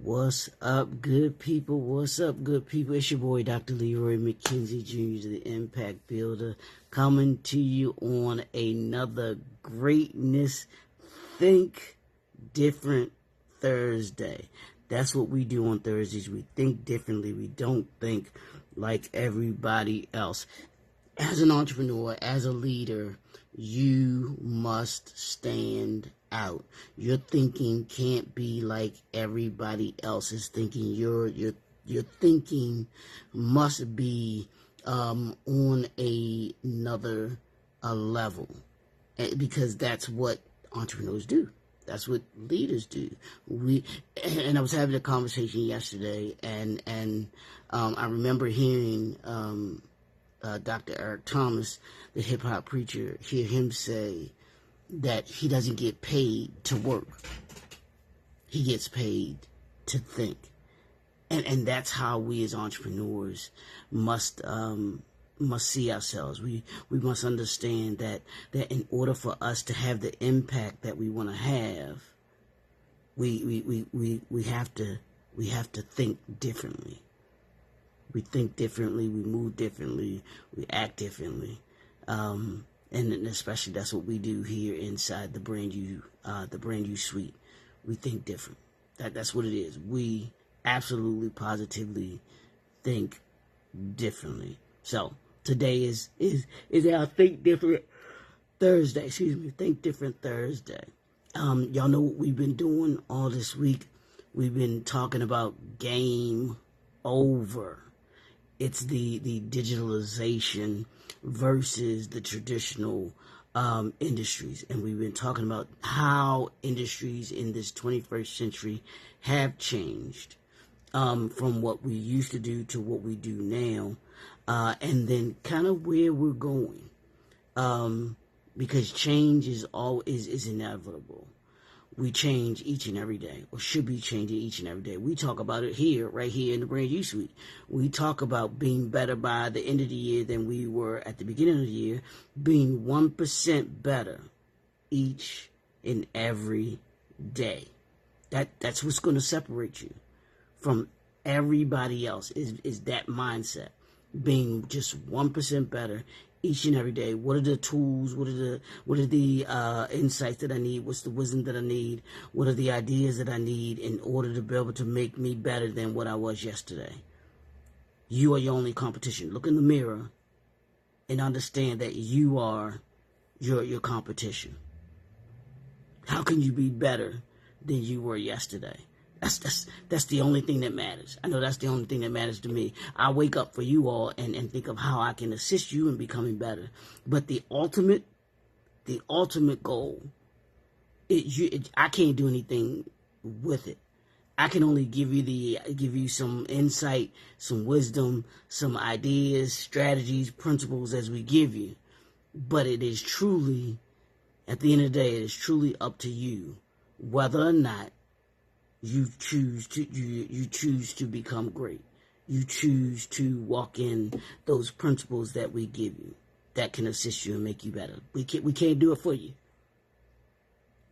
What's up, good people? What's up, good people? It's your boy, Dr. Leroy McKenzie Jr., the Impact Builder, coming to you on another Greatness Think Different Thursday. That's what we do on Thursdays. We think differently. We don't think like everybody else. As an entrepreneur, as a leader, you must stand out. Your thinking can't be like everybody else's thinking. Your thinking must be on another level, because that's what entrepreneurs do. That's what leaders do. And I was having a conversation yesterday, and I remember hearing Dr. Eric Thomas, the hip-hop preacher, hear him say that he doesn't get paid to work. He gets paid to think. And that's how we as entrepreneurs must see ourselves. We must understand that in order for us to have the impact that we want to have, we have to think differently. We think differently, we move differently, we act differently, and especially that's what we do here inside the Brand You Suite. We think different. That's what it is. We absolutely, positively think differently. So today is our Think Different Thursday. Think Different Thursday. Y'all know what we've been doing all this week. We've been talking about game over. It's the digitalization versus the traditional industries. And we've been talking about how industries in this 21st century have changed from what we used to do to what we do now, and then kind of where we're going, because change is inevitable. We change each and every day, or should be changing each and every day. We talk about it right here in the Brand You Suite. We talk about being better by the end of the year than we were at the beginning of the year, being 1% better each and every day. That's what's going to separate you from everybody else, is that mindset, being just 1% better each and every day. What are the tools? What are the insights that I need? What's the wisdom that I need? What are the ideas that I need in order to be able to make me better than what I was yesterday? You are your only competition. Look in the mirror and understand that you are your competition. How can you be better than you were yesterday? That's the only thing that matters. I know that's the only thing that matters to me. I wake up for you all and think of how I can assist you in becoming better. But the ultimate goal, I can't do anything with it. I can only give you some insight, some wisdom, some ideas, strategies, principles as we give you. But it is truly, at the end of the day, it is truly up to you whether or not you choose to become great. You choose to walk in those principles that we give you that can assist you and make you better. We can't do it for you.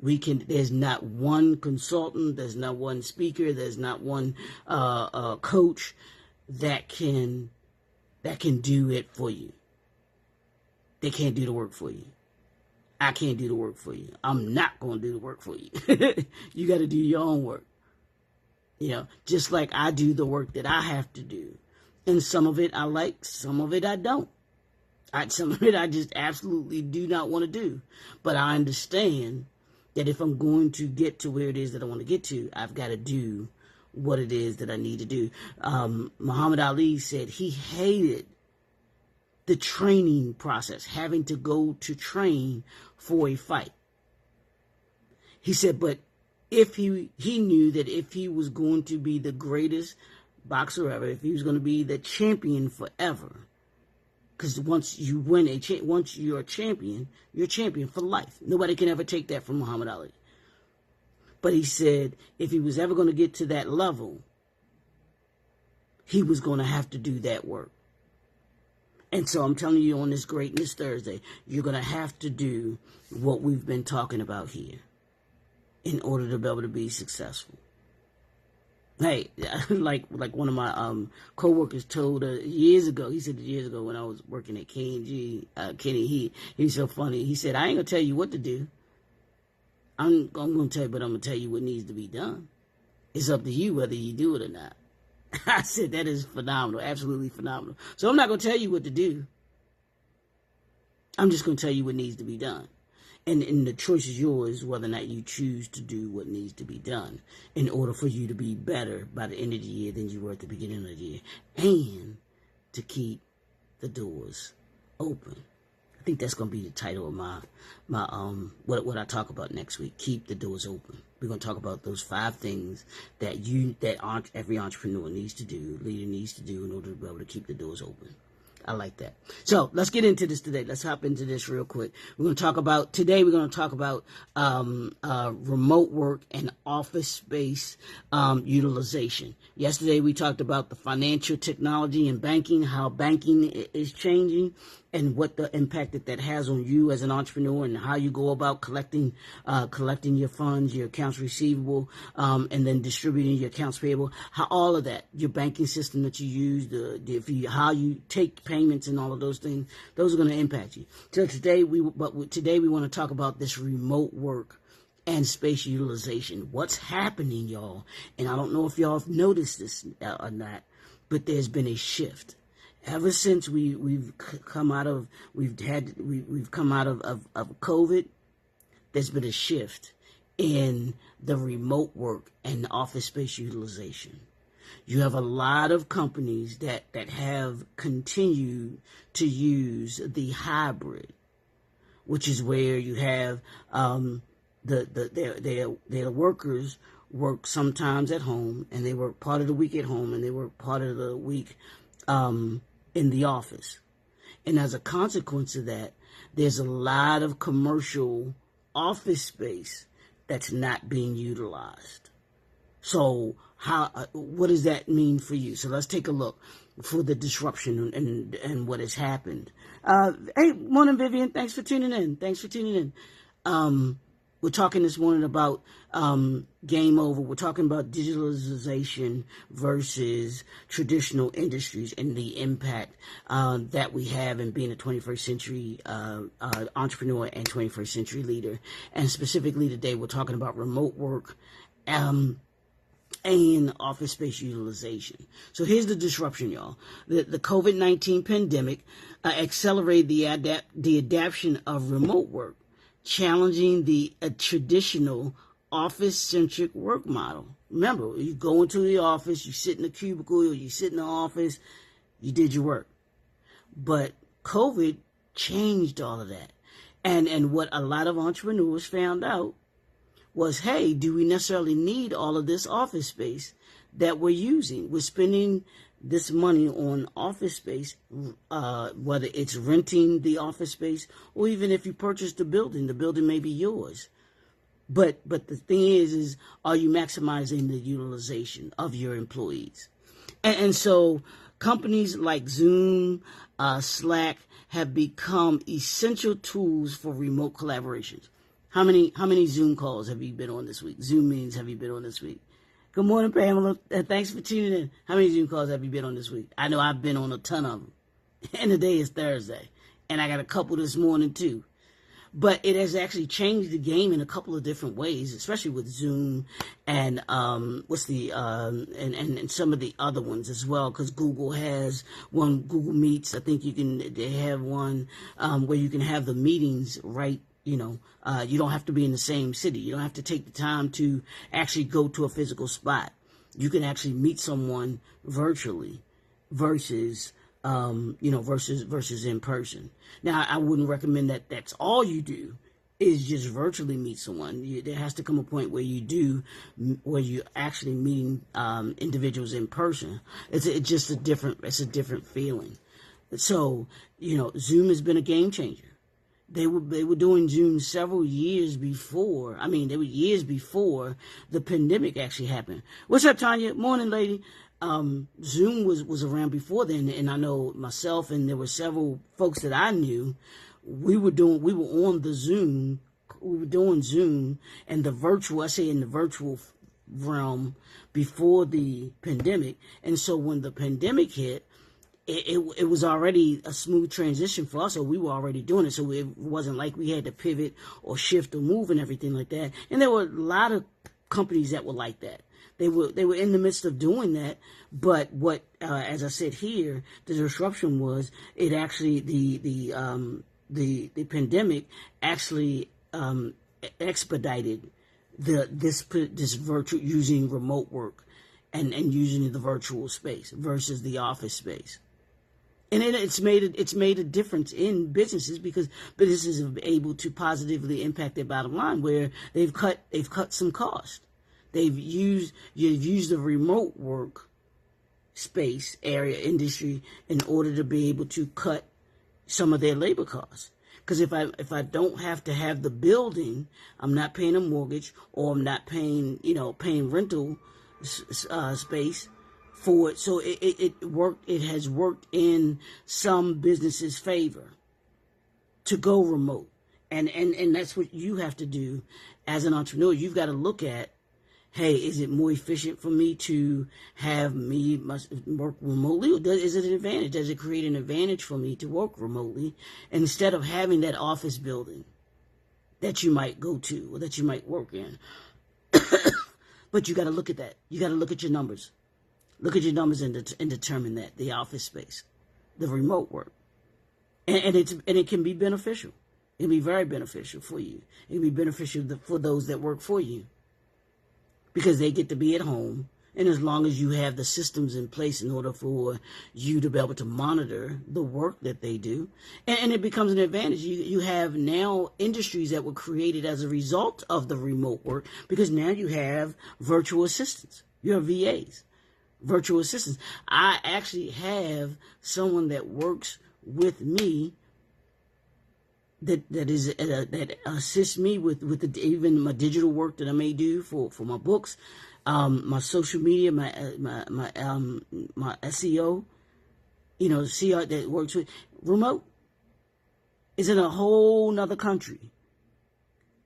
There's not one consultant, there's not one speaker, there's not one coach that can do it for you. They can't do the work for you. I can't do the work for you. I'm not going to do the work for you. You got to do your own work. Just like I do the work that I have to do. And some of it I like, some of it I don't. Some of it I just absolutely do not want to do. But I understand that if I'm going to get to where it is that I want to get to, I've got to do what it is that I need to do. Muhammad Ali said he hated the training process, having to go to train for a fight. He said, but if he knew that if he was going to be the greatest boxer ever, if he was going to be the champion forever, because once you're a champion, you're a champion for life. Nobody can ever take that from Muhammad Ali. But he said if he was ever going to get to that level, he was going to have to do that work. And so I'm telling you, on this Greatness Thursday, you're going to have to do what we've been talking about here in order to be able to be successful. Hey, like one of my coworkers told years ago. He said years ago when I was working at K&G, Kenny, he's so funny. He said, "I ain't gonna tell you what to do. I'm gonna tell you, but I'm gonna tell you what needs to be done. It's up to you whether you do it or not." I said, that is phenomenal, absolutely phenomenal. So I'm not gonna tell you what to do. I'm just gonna tell you what needs to be done. And the choice is yours whether or not you choose to do what needs to be done in order for you to be better by the end of the year than you were at the beginning of the year, and to keep the doors open. I think that's going to be the title of my what I talk about next week. Keep the doors open. We're going to talk about those 5 things that every entrepreneur needs to do, leader needs to do in order to be able to keep the doors open. I like that. So let's get into this today. Let's hop into this real quick. We're going to talk about remote work and office space utilization. Yesterday we talked about the financial technology and banking, how banking is changing, and what the impact that has on you as an entrepreneur, and how you go about collecting your funds, your accounts receivable, and then distributing your accounts payable. How all of that, your banking system that you use, how you take payments and all of those things, those are going to impact you. So today we want to talk about this remote work and space utilization. What's happening, y'all? And I don't know if y'all have noticed this or not, but there's been a shift. Ever since we've come out of COVID, there's been a shift in the remote work and office space utilization. You have a lot of companies that have continued to use the hybrid, which is where you have their workers work sometimes at home, and they work part of the week at home, and they work part of the week in the office. And as a consequence of that, there's a lot of commercial office space that's not being utilized. So what does that mean for you? So let's take a look for the disruption and what has happened. Hey, morning, Vivian. Thanks for tuning in. We're talking this morning about game over. We're talking about digitalization versus traditional industries and the impact that we have in being a 21st century entrepreneur and 21st century leader. And specifically today, we're talking about remote work and office space utilization. So here's the disruption, y'all. The COVID-19 pandemic accelerated the adoption of remote work, challenging the traditional office-centric work model. Remember, you go into the office, you sit in a cubicle, or you sit in the office, you did your work. But COVID changed all of that. And what a lot of entrepreneurs found out was, hey, do we necessarily need all of this office space that we're using? We're spending this money on office space, whether it's renting the office space or even if you purchase the building may be yours. But the thing is are you maximizing the utilization of your employees? And so companies like Zoom, Slack have become essential tools for remote collaborations. How many Zoom calls have you been on this week? Zoom meetings have you been on this week? Good morning, Pamela. Thanks for tuning in. How many Zoom calls have you been on this week? I know I've been on a ton of them. And today is Thursday. And I got a couple this morning, too. But it has actually changed the game in a couple of different ways, especially with Zoom and and some of the other ones as well, because Google has one, Google Meets. I think they have one where you can have the meetings right. You don't have to be in the same city. You don't have to take the time to actually go to a physical spot. You can actually meet someone virtually versus in person. Now, I wouldn't recommend that that's all you do is just virtually meet someone. There has to come a point where you actually meeting individuals in person. It's a different feeling. So, Zoom has been a game changer. They were doing Zoom several years before. I mean, they were years before the pandemic actually happened. What's up, Tanya? Morning, lady. Zoom was around before then, and I know myself and there were several folks that I knew. We were doing Zoom, and the virtual. I say in the virtual realm before the pandemic. And so when the pandemic hit, it was already a smooth transition for us, or we were already doing it. So it wasn't like we had to pivot or shift or move and everything like that. And there were a lot of companies that were like that. They were in the midst of doing that, but what, as I said here, the disruption was it actually the pandemic actually expedited this virtual, using remote work and using the virtual space versus the office space. And it's made a difference in businesses, because businesses have been able to positively impact their bottom line, where they've cut some cost. You've used the remote work space area industry in order to be able to cut some of their labor costs. Because if I don't have to have the building, I'm not paying a mortgage, or I'm not paying rental space for it. So it has worked in some businesses' favor to go remote. And that's what you have to do as an entrepreneur. You've got to look at, hey, is it more efficient for me to have me work remotely, or is it an advantage? Does it create an advantage for me to work remotely instead of having that office building that you might go to or that you might work in? But you got to look at that. You got to look at your numbers. Look at your numbers and determine that, the office space, the remote work. And it can be beneficial. It can be very beneficial for you. It can be beneficial for those that work for you, because they get to be at home. And as long as you have the systems in place in order for you to be able to monitor the work that they do, and it becomes an advantage. You have now industries that were created as a result of the remote work, because now you have virtual assistants. You have VAs, virtual assistants. I actually have someone that works with me that assists me with even my digital work that I may do for my books, my social media, my SEO, CR that works with remote, is in a whole nother country.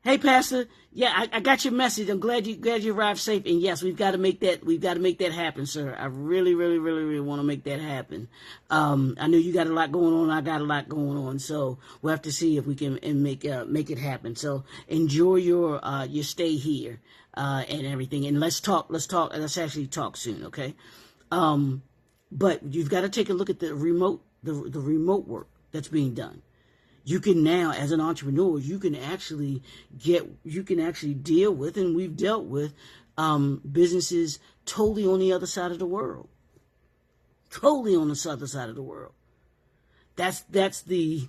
Hey, Pastor, yeah, I got your message. I'm glad you arrived safe. And yes, we've got to make that happen, sir. I really, really, really, really want to make that happen. I know you got a lot going on. I got a lot going on. So we'll have to see if we can make it happen. So enjoy your stay here, and everything. And let's actually talk soon. Okay. But you've got to take a look at the remote work that's being done. You can now, as an entrepreneur, you can actually deal with, and we've dealt with, businesses totally on the other side of the world. Totally on the other side of the world. That's the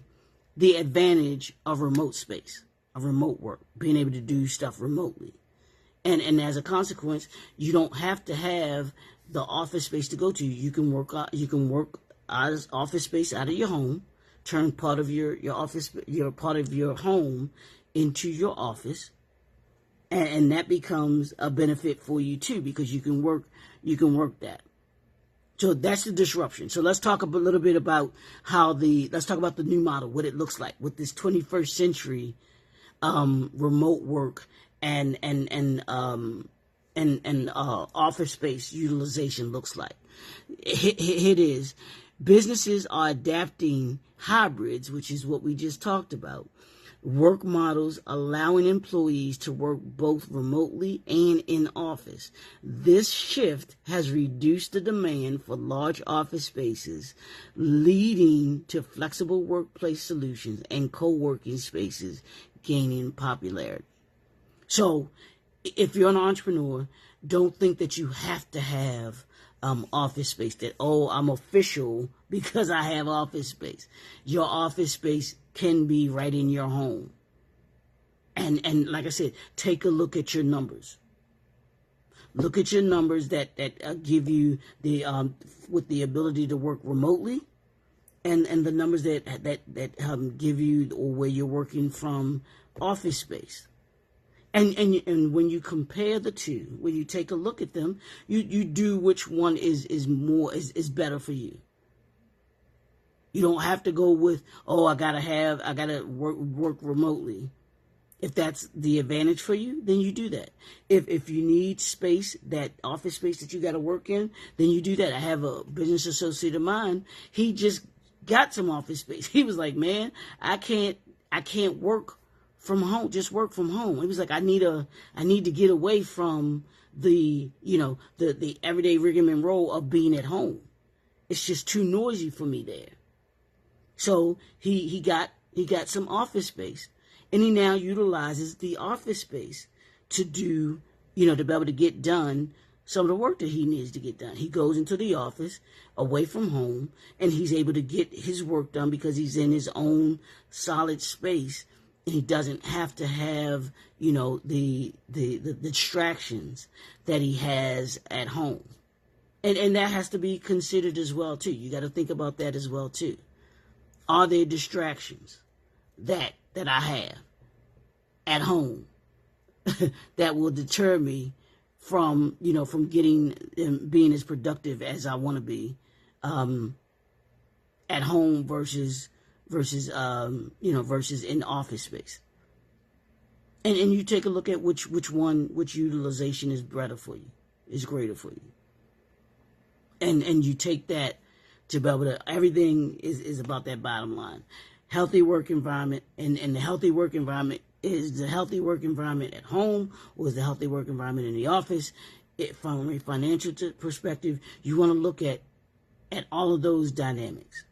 advantage of remote space, of remote work, being able to do stuff remotely. And as a consequence, you don't have to have the office space to go to. You can work office space out of your home. Turn part of your office, part of your home into your office, and that becomes a benefit for you too, because you can work that. So that's the disruption. So let's talk a little bit about let's talk about the new model, what it looks like with this 21st century remote work and office space utilization looks like. It is. Businesses are adapting hybrids, which is what we just talked about. Work models allowing employees to work both remotely and in office. This shift has reduced the demand for large office spaces, leading to flexible workplace solutions and co-working spaces gaining popularity. So, if you're an entrepreneur, don't think that you have to have office space, that, I'm official because I have office space. Your office space can be right in your home. And like I said, take a look at your numbers. Look at your numbers that give you with the ability to work remotely, and the numbers that give you, or where you're working from, office space. And when you compare the two, when you take a look at them, you do which one is better for you. You don't have to go with, I gotta work remotely. If that's the advantage for you, then you do that. If you need space, that office space that you got to work in, then you do that. I have a business associate of mine. He just got some office space. He was like, man, I can't work from home, just work from home. He was like, I need to get away from the everyday rigmarole of being at home. It's just too noisy for me there. So he got some office space, and he now utilizes the office space to do, to be able to get done some of the work that he needs to get done. He goes into the office away from home, and he's able to get his work done because he's in his own solid space, and he doesn't have to have, the distractions that he has at home. And that has to be considered as well, too. You got to think about that as well, too. Are there distractions that I have at home that will deter me from getting and being as productive as I want to be at home versus in office space? And you take a look at which utilization is better for you, is greater for you. And you take that to be able to, everything is about that bottom line. Healthy work environment, and the healthy work environment is the healthy work environment at home, or is the healthy work environment in the office. From a financial perspective, you want to look at all of those dynamics.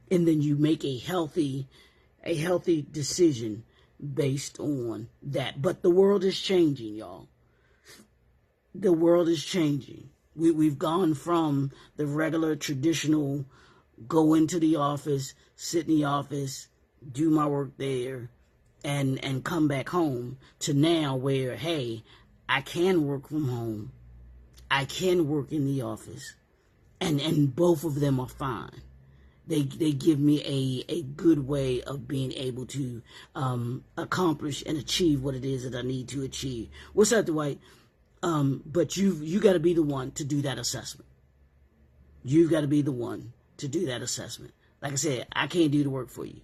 And then you make a healthy decision based on that. But the world is changing, y'all. The world is changing. We've gone from the regular traditional go into the office, sit in the office, do my work there, and come back home, to now where, hey, I can work from home, I can work in the office, and both of them are fine. They give me a good way of being able to accomplish and achieve what it is that I need to achieve. What's up, Dwight? But you got to be the one to do that assessment. You've got to be the one to do that assessment. Like I said, I can't do the work for you.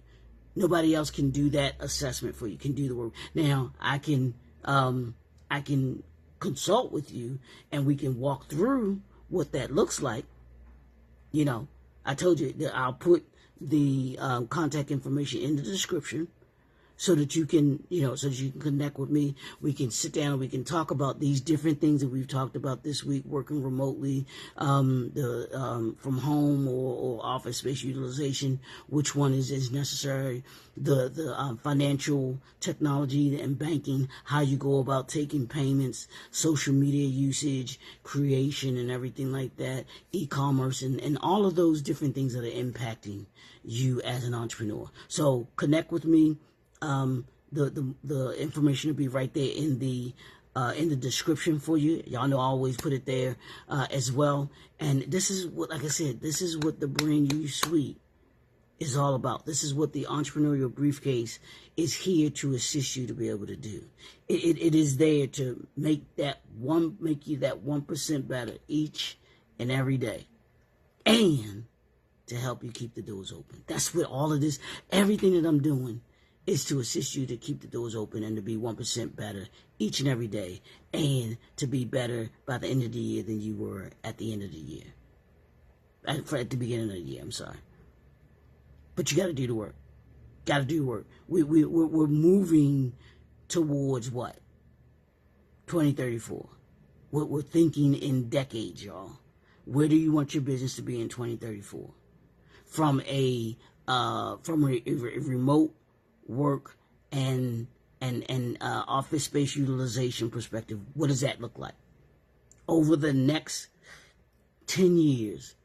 Nobody else can do that assessment for you. Can do the work. Now I can consult with you, and we can walk through what that looks like. I told you that I'll put the contact information in the description, so that you can, connect with me. We can sit down and we can talk about these different things that we've talked about this week, working remotely, from home or office space utilization, which one is necessary, the financial technology and banking, how you go about taking payments, social media usage, creation and everything like that, e-commerce, and all of those different things that are impacting you as an entrepreneur. So connect with me. The information will be right there in the description for you. Y'all know I always put it there as well. And this is what, like I said, this is what the Brand You Suite is all about. This is what the entrepreneurial briefcase is here to assist you to be able to do. It is there to make you that 1% better each and every day, and to help you keep the doors open. That's what all of this, everything that I'm doing, is to assist you to keep the doors open and to be 1% better each and every day, and to be better by the end of the year than you were at the end of the year. At the beginning of the year, I'm sorry. But you got to do the work. Got to do the work. We're moving towards what? 2034. We're thinking in decades, y'all. Where do you want your business to be in 2034? From a remote work and office space utilization perspective, what does that look like? Over the next 10 years,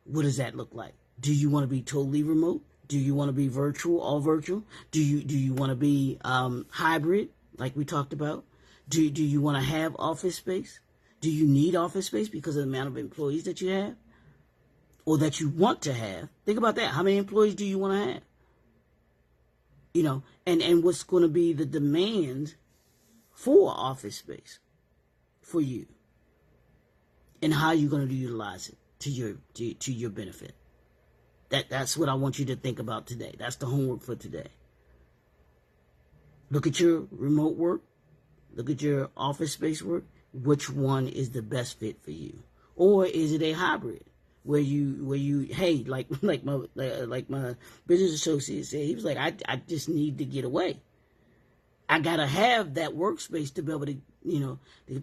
what does that look like? Do you want to be totally remote? Do you want to be virtual, all virtual? Do you want to be hybrid, like we talked about? Do you want to have office space? Do you need office space because of the amount of employees that you have, or that you want to have? Think about that. How many employees do you want to have? And what's going to be the demand for office space for you, and how you're going to utilize it to your benefit. That's what I want you to think about today. That's the homework for today. Look at your remote work. Look at your office space work. Which one is the best fit for you? Or is it a hybrid where you hey, like my business associate said, he was like, I just need to get away. I gotta have that workspace to be able to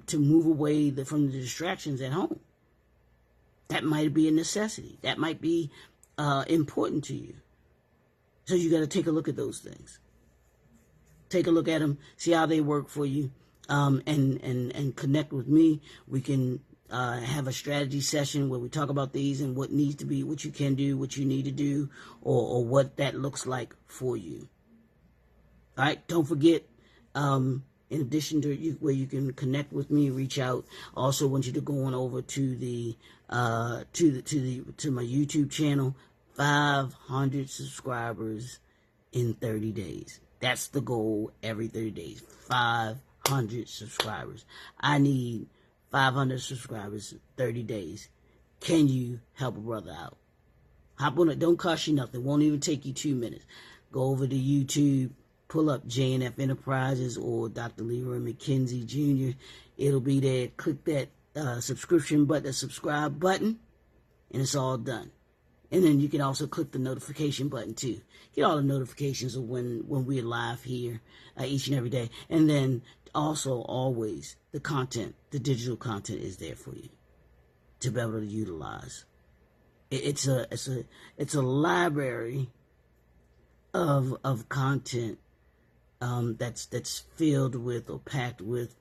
to move away from the distractions at home. That might be a necessity. That might be important to you. So you got to take a look at those things. Take a look at them, see how they work for you, and connect with me. We can have a strategy session where we talk about these and what needs to be, what you can do, what you need to do, or what that looks like for you. All right, don't forget. In addition to where you can connect with me, reach out. Also want you to go on over to my YouTube channel. 500 subscribers in 30 days. That's the goal every 30 days. 500 subscribers. I need 500 subscribers in 30 days. Can you help a brother out? Hop on it. Don't cost you nothing. Won't even take you 2 minutes. Go over to YouTube. Pull up JNF Enterprises or Dr. Leroy McKenzie Jr. It'll be there. Click that subscribe button, and it's all done. And then you can also click the notification button too. Get all the notifications of when we're live here each and every day. And then also always the content, the digital content is there for you to be able to utilize. It's a library of content that's filled with or packed with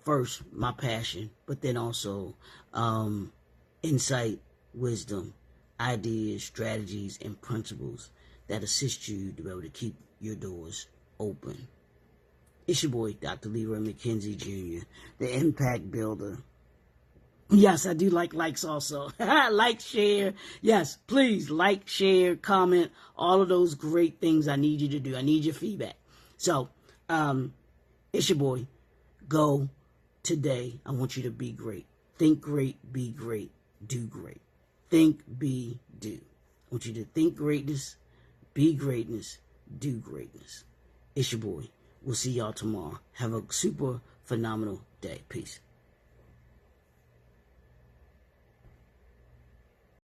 first my passion, but then also insight, wisdom, ideas, strategies, and principles that assist you to be able to keep your doors open. It's your boy, Dr. Leroy McKenzie Jr., the Impact Builder. Yes, I do like likes also. Like, share. Yes, please like, share, comment, all of those great things I need you to do. I need your feedback. So, it's your boy. Go today. I want you to be great. Think great, be great, do great. Think, be, do. I want you to think greatness, be greatness, do greatness. It's your boy. We'll see y'all tomorrow. Have a super phenomenal day. Peace.